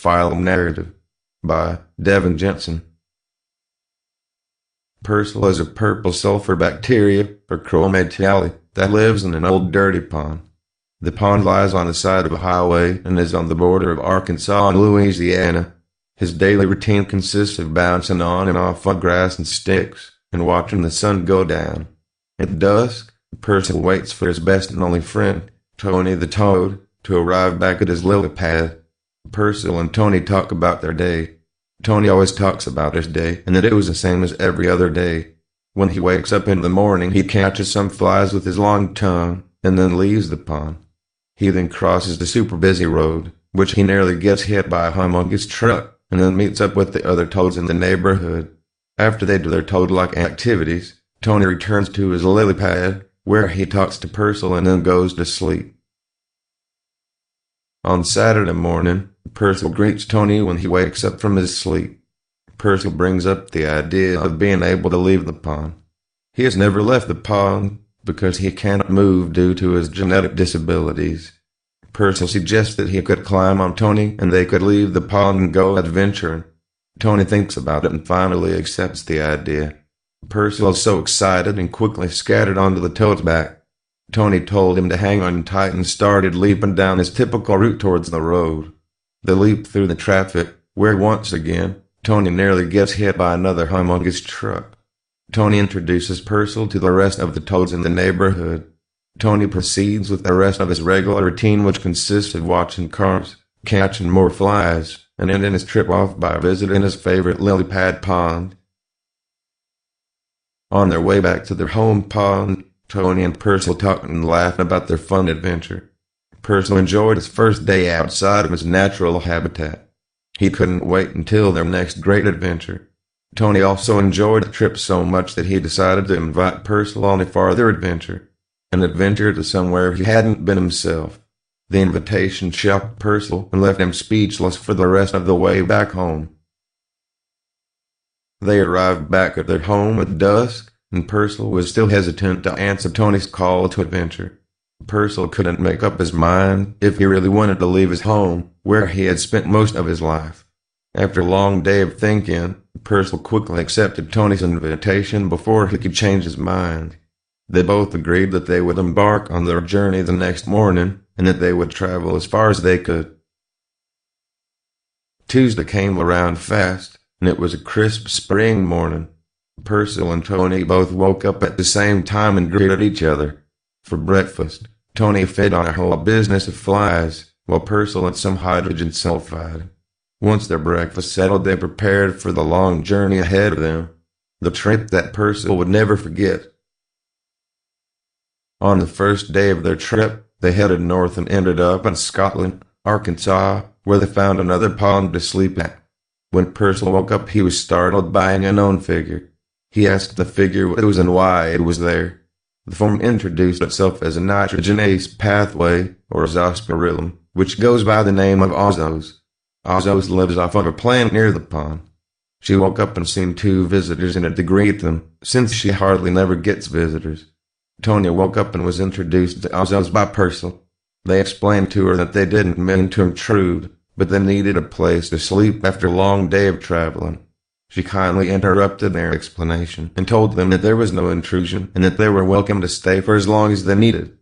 Phylum Narrative by Devin Jensen. Purcell is a purple sulfur bacteria, or chromatale, that lives in an old dirty pond. The pond lies on the side of a highway and is on the border of Arkansas and Louisiana. His daily routine consists of bouncing on and off on grass and sticks, and watching the sun go down. At dusk, Purcell waits for his best and only friend, Tony the Toad, to arrive back at his lily pad. Purcell and Tony talk about their day. Tony always talks about his day, and that it was the same as every other day. When he wakes up in the morning, he catches some flies with his long tongue, and then leaves the pond. He then crosses the super busy road, which he nearly gets hit by a humongous truck, and then meets up with the other toads in the neighborhood. After they do their toad-like activities, Tony returns to his lily pad, where he talks to Purcell and then goes to sleep. On Saturday morning, Purcell greets Tony when he wakes up from his sleep. Purcell brings up the idea of being able to leave the pond. He has never left the pond because he cannot move due to his genetic disabilities. Purcell suggests that he could climb on Tony and they could leave the pond and go adventuring. Tony thinks about it and finally accepts the idea. Purcell is so excited and quickly scattered onto the toad's back. Tony told him to hang on tight and started leaping down his typical route towards the road. They leap through the traffic, where once again, Tony nearly gets hit by another humongous truck. Tony introduces Purcell to the rest of the toads in the neighborhood. Tony proceeds with the rest of his regular routine, which consists of watching cars, catching more flies, and ending his trip off by visiting his favorite lily pad pond. On their way back to their home pond, Tony and Purcell talked and laughed about their fun adventure. Purcell enjoyed his first day outside of his natural habitat. He couldn't wait until their next great adventure. Tony also enjoyed the trip so much that he decided to invite Purcell on a farther adventure, an adventure to somewhere he hadn't been himself. The invitation shocked Purcell and left him speechless for the rest of the way back home. They arrived back at their home at dusk, and Purcell was still hesitant to answer Tony's call to adventure. Purcell couldn't make up his mind if he really wanted to leave his home, where he had spent most of his life. After a long day of thinking, Purcell quickly accepted Tony's invitation before he could change his mind. They both agreed that they would embark on their journey the next morning, and that they would travel as far as they could. Tuesday came around fast, and it was a crisp spring morning. Purcell and Tony both woke up at the same time and greeted each other. For breakfast, Tony fed on a whole business of flies, while Purcell ate some hydrogen sulfide. Once their breakfast settled, they prepared for the long journey ahead of them, the trip that Purcell would never forget. On the first day of their trip, they headed north and ended up in Scotland, Arkansas, where they found another pond to sleep at. When Purcell woke up, he was startled by an unknown figure. He asked the figure what it was and why it was there. The form introduced itself as a nitrogenase pathway, or zoospirillum, which goes by the name of Ozos. Ozos lives off of a plant near the pond. She woke up and seen two visitors and had to greet them, since she hardly never gets visitors. Tony woke up and was introduced to Ozos by Purcell. They explained to her that they didn't mean to intrude, but they needed a place to sleep after a long day of traveling. She kindly interrupted their explanation and told them that there was no intrusion and that they were welcome to stay for as long as they needed.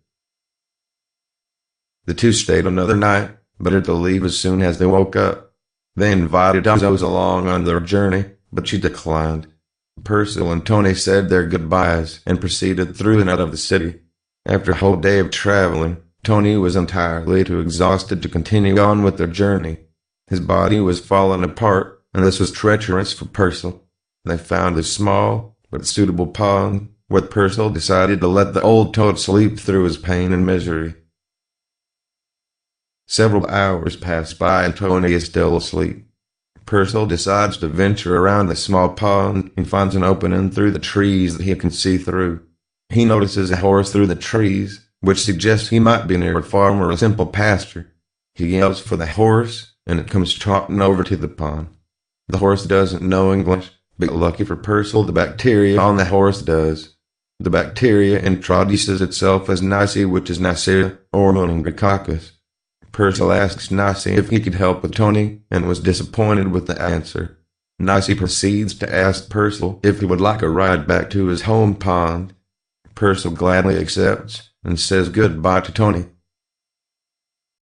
The two stayed another night, but had to leave as soon as they woke up. They invited Ozos along on their journey, but she declined. Purcell and Tony said their goodbyes and proceeded through and out of the city. After a whole day of traveling, Tony was entirely too exhausted to continue on with their journey. His body was falling apart, and this was treacherous for Purcell. They found a small but suitable pond, where Purcell decided to let the old toad sleep through his pain and misery. Several hours pass by and Tony is still asleep. Purcell decides to venture around the small pond and finds an opening through the trees that he can see through. He notices a horse through the trees, which suggests he might be near a farm or a simple pasture. He yells for the horse, and it comes trotting over to the pond. The horse doesn't know English, but lucky for Purcell, the bacteria on the horse does. The bacteria introduces itself as Nice, which is Neisseria, or Meningococcus. Purcell asks Nicey if he could help with Tony, and was disappointed with the answer. Nicey proceeds to ask Purcell if he would like a ride back to his home pond. Purcell gladly accepts, and says goodbye to Tony.